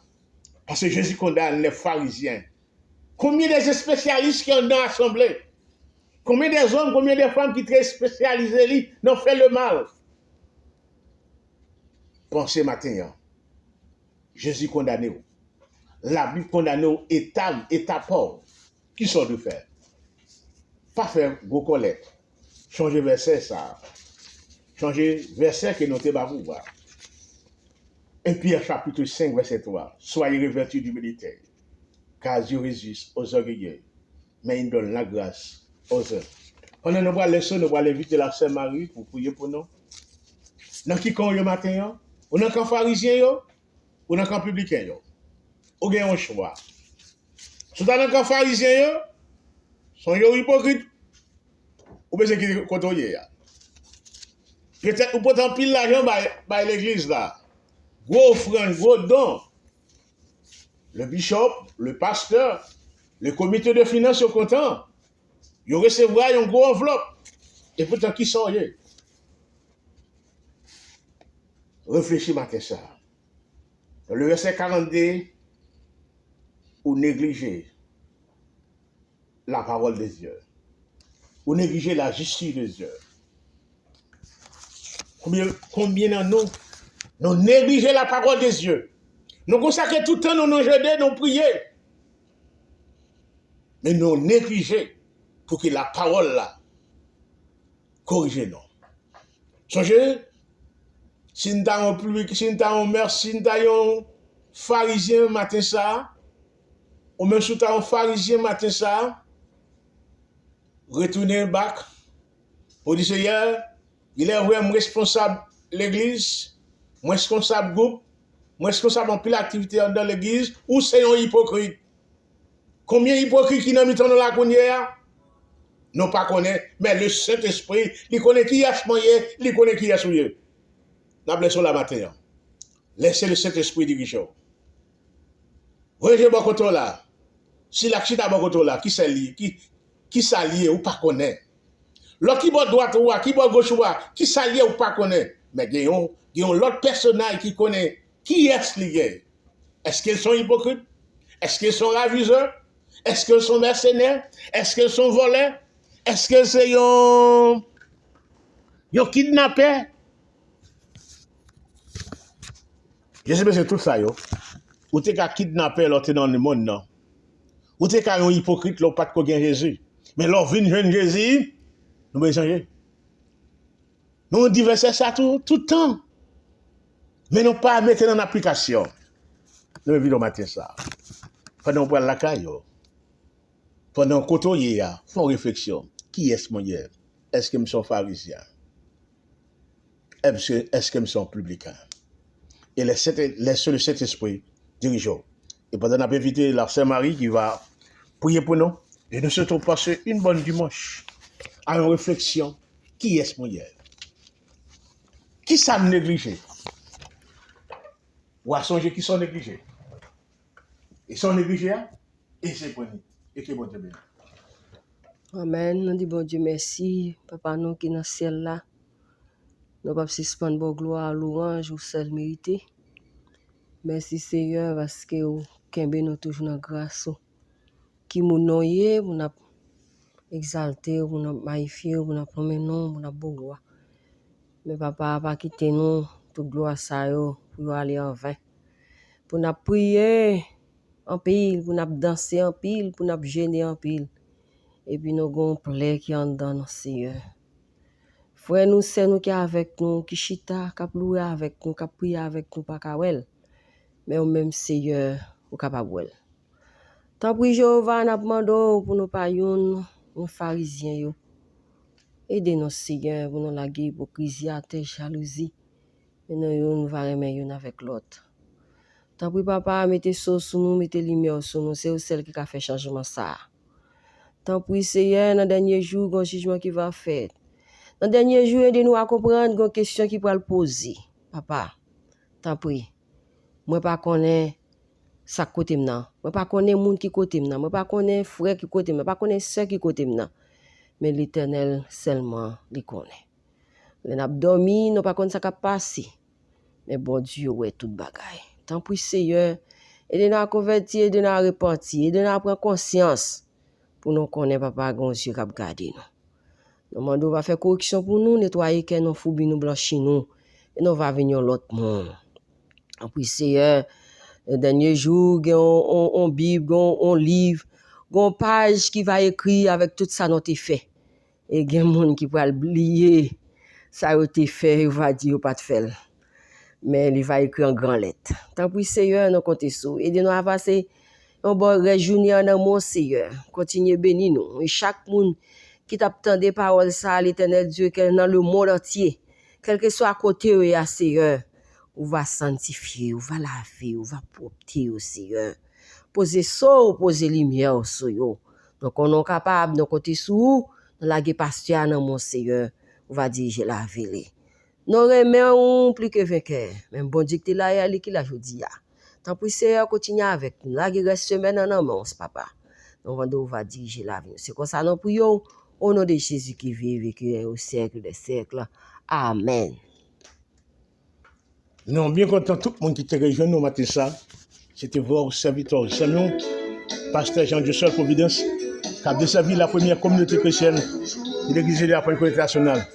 Parce que Jésus condamne les pharisiens. Combien de spécialistes qui sont dans l'assemblée? Combien des hommes, combien de femmes qui sont très spécialisés n'ont fait le mal? Pensez matin, Jésus condamné. La Bible condamné étape pauvre. Qui sont de faire? Pas faire gros collecte. Changer verset ça. Changer verset que nous avons voir. 1 Pierre chapitre 5 verset 3. Soyez revêtus d'humilité, car Dieu résiste aux orgueilleux, mais il donne la grâce aux autres. Pendant nous va laisser, nous va inviter la Sœur Marie pour prier pour nous. Dans qui compte le matin, ou dans camp pharisien, ou dans camp publicain, ou bien un choix. Si dans le camp pharisien, sont hypocrites, ou bien c'est qui est contrôlé. Peut-être ou pourtant pile l'argent par l'église là. Gros offrande, gros don. Le bishop, le pasteur, le comité de finances sont contents. Ils recevront une grosse enveloppe. Et pourtant, qui sont eux? Réfléchis matin ça. Dans le verset 42, ou négligez la parole de Dieu. Ou négligez la justice de Dieu. Combien d'entre nous négligons la parole de Dieu? Nous consacrons tout le temps, nous jeûner, nous prier. Mais nous négligeons pour que la parole là corrige nous. Songez, si nous avons public, si nous avons merci, si nous avons pharisien matin ça, ou même si nous avons pharisien matin ça, retournez back pour dire Seigneur, il est vraiment responsable l'église, moi responsable groupe, moi responsable en pile activité dans l'église, ou c'est un hypocrite. Combien d'hypocrites qui n'ont mis dans la cognée? Non pas connaît, mais le Saint-Esprit, il connaît qui a moyen, il connaît qui a souillé. N'a blessé la matin. Laissez le Saint-Esprit diriger. Voyez bon côté là. Si l'accident bon côté là, qui s'allie, qui s'allie ou pas connaît. L'autre qui bord droite ou qui bord gauche ou qui s'allie ou pas connaît. Mais il y a l'autre personnage qui connaît qui est lié. Est-ce qu'ils sont hypocrites? Est-ce qu'ils sont ravisseurs? Est-ce qu'ils sont mercenaires? Est-ce qu'ils sont voleurs? Est-ce que c'est un kidnappé? Je sais pas c'est tout ça yo. Ou t'es qu'à kidnapper l'autre dans le monde non. Ou t'es qu'à un hypocrite l'autre pas de quoi Jésus. Mais l'autre vient jeune Jésus, nous va changer. Nous diverser ça tout le temps. Mais non pas mettre en application. Nous vidéo matin ça. Pendant pour la caille. Pendant côtoyer ya, font réflexion. Qui est-ce mon Dieu? Est-ce que me sont pharisiens? Est-ce que me sont publicains? Et laissez le Saint-Esprit dirigeant. Et pendant qu'on a invité la Sainte-Marie qui va prier pour nous, et nous souhaitons passer une bonne dimanche à une réflexion. Qui est-ce mon Dieu? Qui ça me négligé? Ou à songer qui sont négligés? Ils sont négligés, et c'est pour nous. Et que bon Dieu bénisse. Amen. Nous disons bon Dieu merci. Papa nous qui est dans le ciel là. Nous pas suspendre bon gloire, louange ou seul mérité. Merci Seigneur parce que vous kembe nous toujours dans grâce. Qui nous noyer, vous n'a exalté, vous n'a magnifié, vous n'a promis non, vous n'a bon gloire. Mais papa pas quitter nous toute gloire ça yo pour aller en vain. Pour nous prier en pile, pour nous danser en pile, pour nous gêner en pile. Et puis nous avons plaie qui en dans nous, Seigneur. Frère nous, c'est nous qui avec nous, qui chita, qui louer avec nous, qui prier avec nous, pas kawel. Mais au même Seigneur, ou capable. Tant pis Jéhovah, n'a demandé pour nous pas yon pharisien yo. Aidez-nous Seigneur pour nous la hypocrisie, jalousie. Et nous va remettre yon avec l'autre. Tant pis papa, mettez sauce sur nous, mettez lumière sur nous, c'est celle qui a fait changement ça. Tant pis Seigneur, dans les derniers jours, il y a un jugement qui va faire. Dans les derniers jours, aidez-nous à comprendre une question qui peut le poser. Papa, tant pis. Moi pas connais ça côté maintenant. Moi pas connais monde qui côté maintenant. Moi pas connais frère qui côté maintenant. Pas connais sœur qui côté maintenant. Mais l'Éternel seulement les connaît. Les n'a dormi, nous pas connait ça qui passé. Mais bon Dieu ouais tout bagaille. Tant pis Seigneur, aidez-nous à convertir, aidez-nous à repentir, aidez-nous à prendre conscience pour nous connaître papa gon Dieu qui garder nous. Nous demandons va faire correction pour nous, nettoyer que nous foubi nous blanchir nous et nous va venir l'autre monde. En plus Seigneur, les derniers jours, on Bible, on livre, on page qui va écrire avec tout ça nous fait. Et il y a des gens qui vont oublier ça a été fait, il va dire pas de faire. Mais il va écrire en grand lettre. Tant pis Seigneur, nous comptons sur. Aidez-nous à passer un bon réjouir dans mon Seigneur. Continuez bénir nous. Et chaque monde qui t'attend des paroles ça, l'Éternel Dieu, dans le monde entier, quel que soit à côté où il Seigneur, on va sanctifier, on va laver, on va propter au Seigneur. Poser ça, poser lumière sur yo. Donc on est capable de côté sous, dans la pasteur dans mon Seigneur, on va diriger la ville. Nous remettons plus que vainqueur. Même bon Dieu qui là qui l'a jodi ya. Tant pis Seigneur continue avec nous. La reste semaine en mon papa. Donc on va diriger la vie. C'est comme ça nous prions au nom de Jésus qui vit et vécu au siècle des siècles. Amen. Nous sommes bien contents, tout le monde qui te rejoint nous matin ça. C'était votre serviteur Samuel, pasteur Jean Dieu Seul Providence, qui a desservi la première communauté chrétienne de l'Église de la Pentecôte nationale.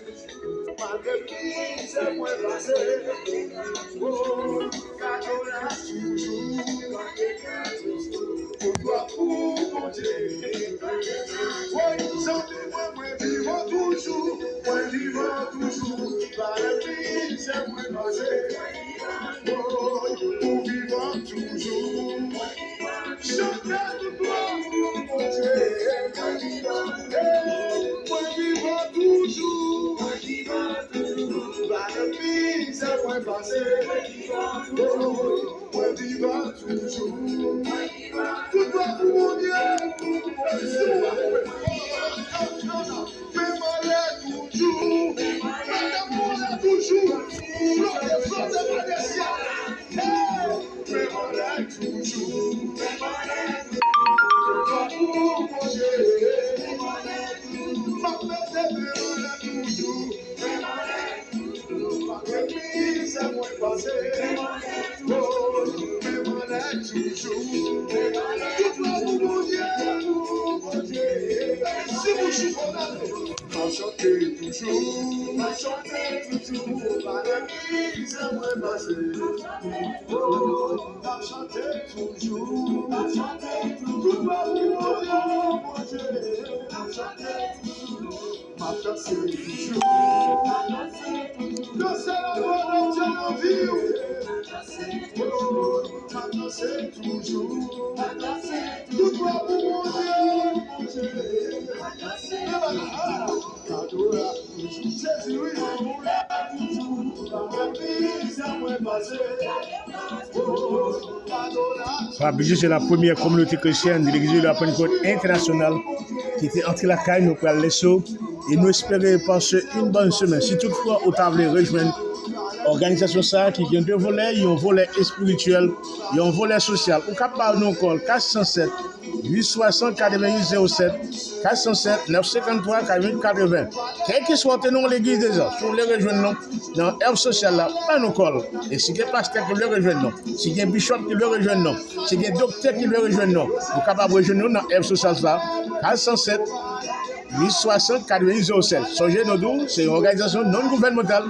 Tout Rabbi, c'est la première communauté chrétienne de l'église de la Pentecôte internationale qui était entrée la caille, nous pour laisser et nous espérons passer une bonne semaine. Si toutefois, vous voulez rejoindre l'organisation ça qui a deux volets, il y a un volet spirituel, il y a un volet social. Vous capable nous call 407 860 88 07 407 953 48 80. Quel que soit nous l'église déjà, si vous voulez rejoindre nous dans l'œuvre sociale là, pas nous call. Et si il y a un pasteur qui veut rejoindre nous, si il y a un bishop qui veut rejoindre nous, si il y a un docteur qui veut rejoindre nous, vous capable rejoindre nous dans l'œuvre sociale là, 407 860 88 07. Songez nous, c'est une organisation non gouvernementale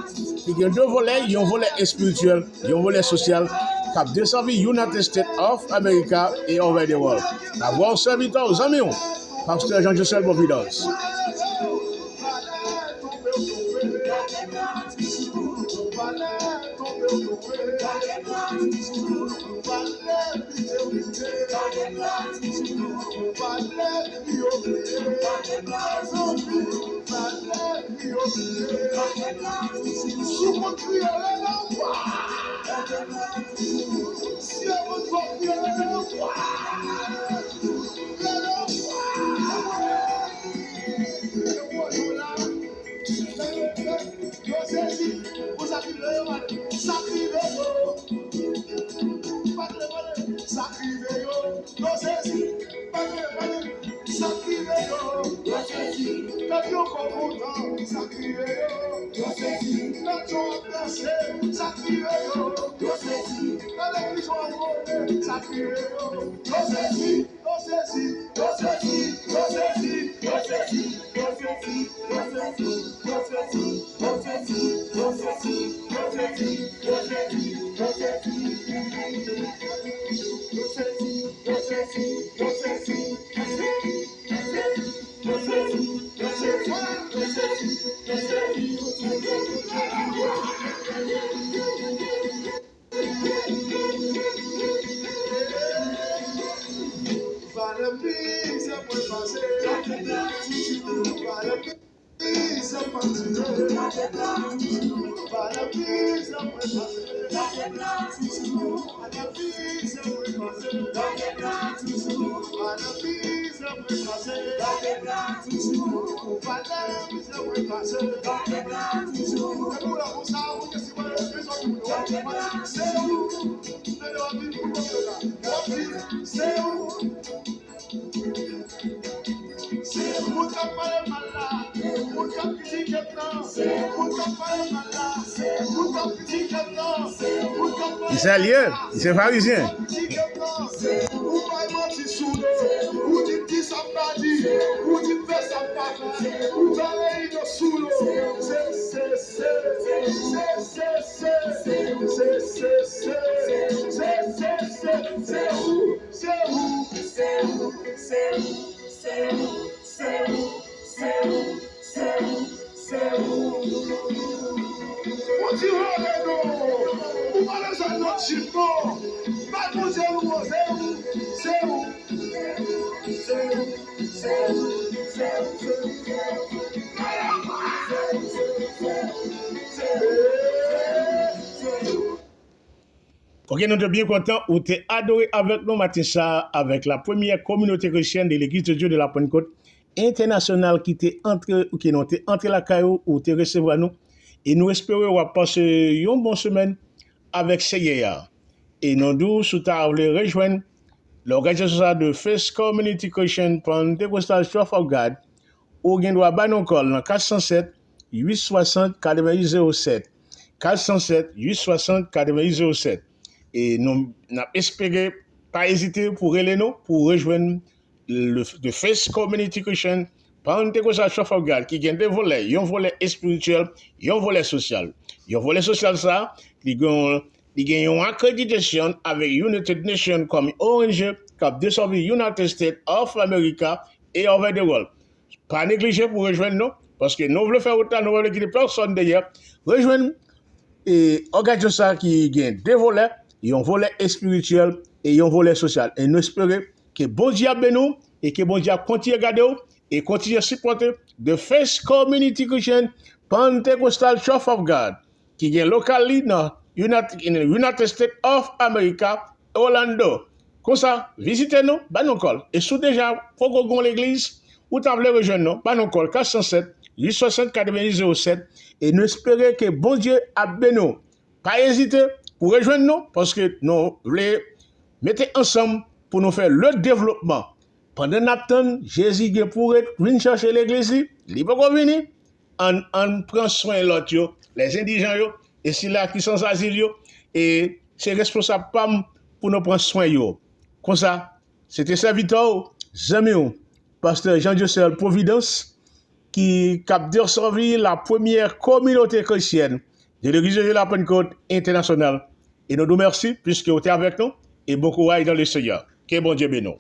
qui a deux volets, il y a un volet spirituel, il y a un volet social, qui a desservi United States of America et over the world. La voix au serviteur aux amis, Pasteur Jean-Joseph Providence. Israélien, c'est pharisien. Ok, nous sommes bien contents. Vous êtes adoré avec nous matin ça, avec la première communauté chrétienne de l'Église de Dieu de la Pentecôte internationale qui était entre la caillou ou te recevoir nous. Et nous espérons passer une bonne semaine avec Seigneur. Et nous nous voulons rejoindre l'organisation de First Community Christian Pentecostal Church of God. Ou bien doit nous call dans 407 860 88 07. 407 860 88 07. Et nous espérons pas hésiter pour aller nous, pour rejoindre le First Community Christian Pentecostal Church of God, qui a deux volets, un volet spirituel et un volet social. Un volet social, ça, il a une accréditation avec United Nations comme ONG, qui a desservi United States of America et over the world. Pas négliger pour rejoindre nous, parce que nous voulons faire autant, nous voulons qu'il personne d'ailleurs. Rejoindre et organisation qui gagne deux volets, un volet spirituel et un volet social. Et nous espérons que bon Dieu bénisse nous et que bon Dieu continue à garder et continue à supporter the First Community Christian Pentecostal Church of God qui est locally dans United States of America, Orlando. Comme ça, visitez-nous, bah nous call. Et si déjà, faut qu'on l'église, ou t'en voulez rejoindre nous, bah nous call 407 860 90 07 et nous espérons que bon Dieu a béni nous. Pas hésiter pour rejoindre nous parce que nous voulons mettre ensemble pour nous faire le développement. Pendant que Jésus pour venir chercher l'église, il va venir, on prend soin de l'autre, les indigents, et c'est là qui sont sans asile, et c'est responsable pour nous prendre soin. Comme ça, c'était serviteur, Zamio, pasteur Jean-Joseph Providence, qui a servi la première communauté chrétienne de l'église de la Pentecôte internationale. Et nous nous remercions puisque vous êtes avec nous et bon courage dans le Seigneur. Que bon Dieu bénisse.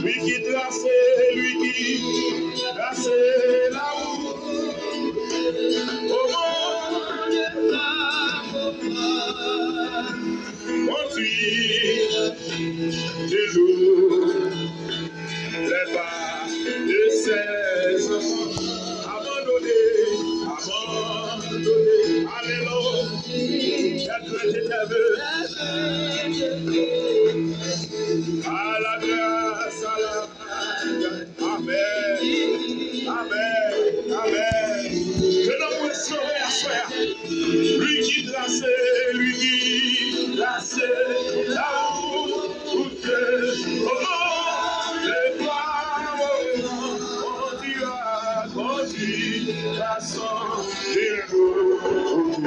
Lui qui trace, lui qui trace la route. Conduit des jours, les pas de ses enfants. Abandonnés, alléluia, être éternel. À la grâce, à la amen, amen, amen. Que nous puissions asseoir, lui qui traçait la route, les pas, conduit, passant des jours,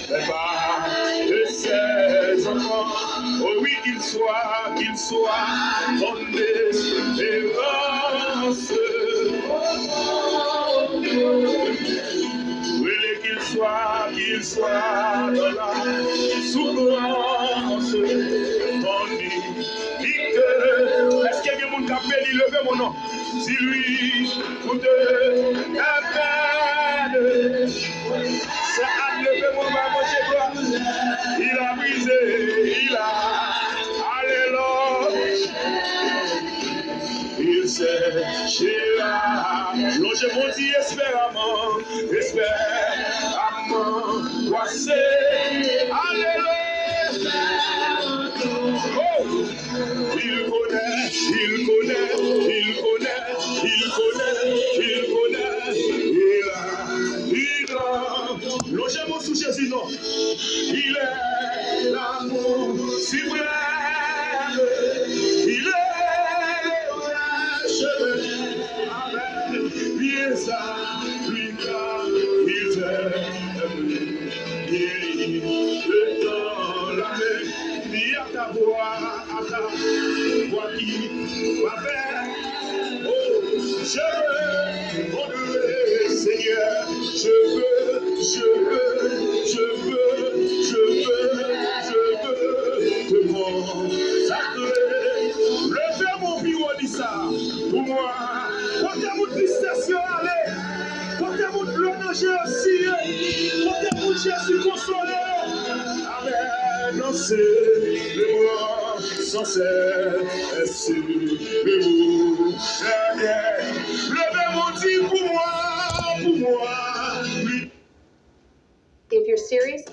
les pas de ses enfants. Oh oui, qu'il soit en espérance. Oui, qu'il soit dans la souffrance. Est-ce qu'il y a quelqu'un qui a appelé, levez mon nom. Si lui, vous deux, la peine, c'est à lever mon bas, mon chez toi. Il a brisé, il a, alléluia. Il s'est chéra, longe mon Dieu, espéramment, voici, alléluia. Oh, il connaît, il a, longe mon sous Jésus, non, il est l'amour suprême, il est Seigneur, je veux te consacrer. Levez mon bureau, dit ça, pour moi. Portez-vous tristesse, allez. Portez-vous le danger aussi. Portez-vous Jésus consolé. Amen. Non, c'est le moi, sans cesse, le vous. Levez mon Dieu pour moi. If you're serious